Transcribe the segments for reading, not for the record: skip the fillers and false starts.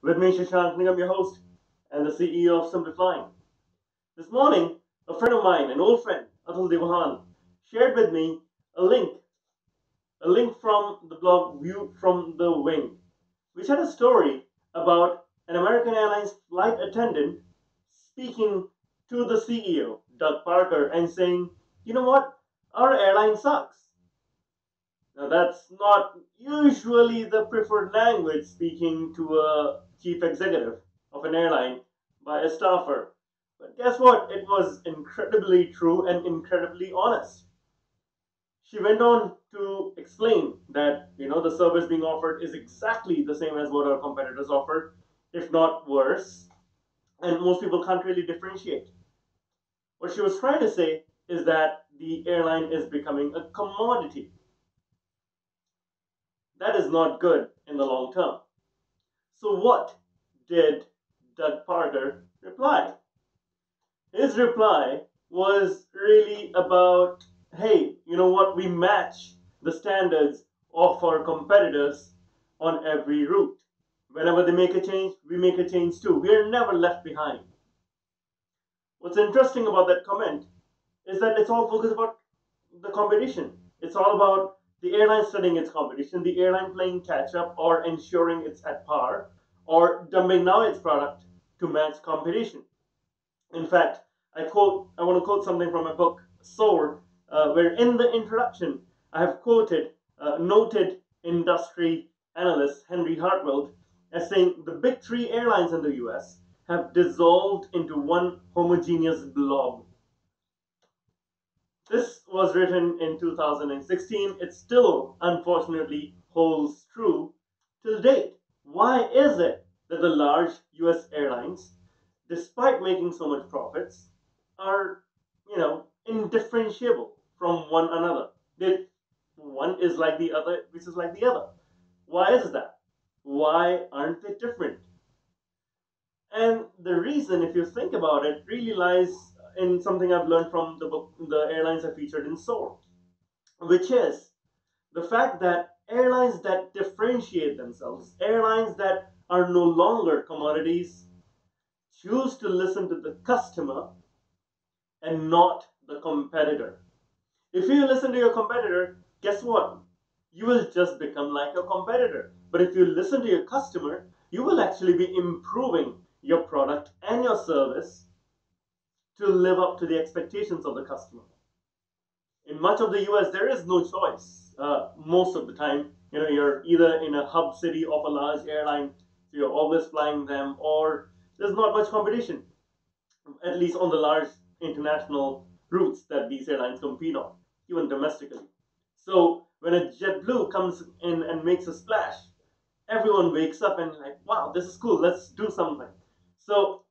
With me, Shashank Nigam, your host and the CEO of Simplifying. This morning, a friend of mine, an old friend, Atul Devahan, shared with me a link, a link from the blog View from the Wing, which had a story about an American Airlines flight attendant speaking to the CEO, Doug Parker, and saying, you know what, our airline sucks. Now, that's not usually the preferred language speaking to a chief executive of an airline by a staffer. But guess what? It was incredibly true and incredibly honest. She went on to explain that the service being offered is exactly the same as what our competitors offer, if not worse, and most people can't really differentiate. What she was trying to say is that the airline is becoming a commodity. That is not good in the long term. So, what did Doug Parker reply? His reply was really about, hey, you know what? We match the standards of our competitors on every route. Whenever they make a change, we make a change too. We are never left behind. What's interesting about that comment is that it's all focused about the competition. It's all about the airline studying its competition, the airline playing catch up or ensuring it's at par, or dumbing down its product to match competition. In fact, I want to quote something from my book, Soar, where in the introduction I have quoted noted industry analyst Henry Hartwell as saying the big three airlines in the US have dissolved into one homogeneous blob. This was written in 2016. It still, unfortunately, holds true till date. Why is it that the large US airlines, despite making so much profits, are, indifferentiable from one another? One is like the other, which is like the other. Why is that? Why aren't they different? And the reason, if you think about it, really lies in something I've learned from the book, the airlines I featured in Soar, which is the fact that airlines that differentiate themselves, airlines that are no longer commodities, choose to listen to the customer and not the competitor. If you listen to your competitor, guess what? You will just become like your competitor. But if you listen to your customer, you will actually be improving your product and your service to live up to the expectations of the customer. In much of the US, there is no choice. Most of the time, you're either in a hub city of a large airline, so you're always flying them, or there's not much competition, at least on the large international routes that these airlines compete on, even domestically. So when a JetBlue comes in and makes a splash, everyone wakes up and like, wow, this is cool, let's do something. So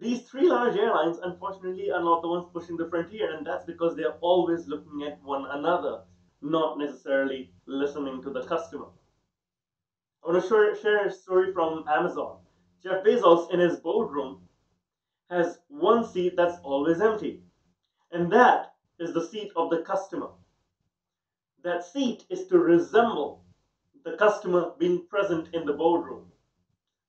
these three large airlines, unfortunately, are not the ones pushing the frontier, and that's because they are always looking at one another, not necessarily listening to the customer. I want to share a story from Amazon. Jeff Bezos, in his boardroom, has one seat that's always empty, and that is the seat of the customer. That seat is to resemble the customer being present in the boardroom.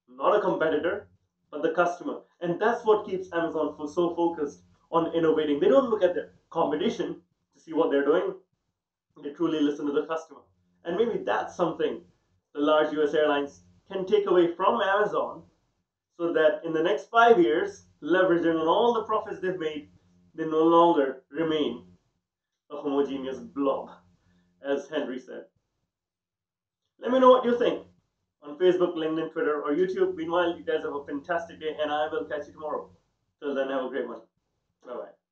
Not a competitor, but the customer. And that's what keeps Amazon so focused on innovating. They don't look at the competition to see what they're doing. They truly listen to the customer. And maybe that's something the large US airlines can take away from Amazon so that in the next 5 years, leveraging on all the profits they've made, they no longer remain a homogeneous blob, as Henry said. Let me know what you think on Facebook, LinkedIn, Twitter, or YouTube. Meanwhile, you guys have a fantastic day, and I will catch you tomorrow. Till then, have a great one. Bye-bye.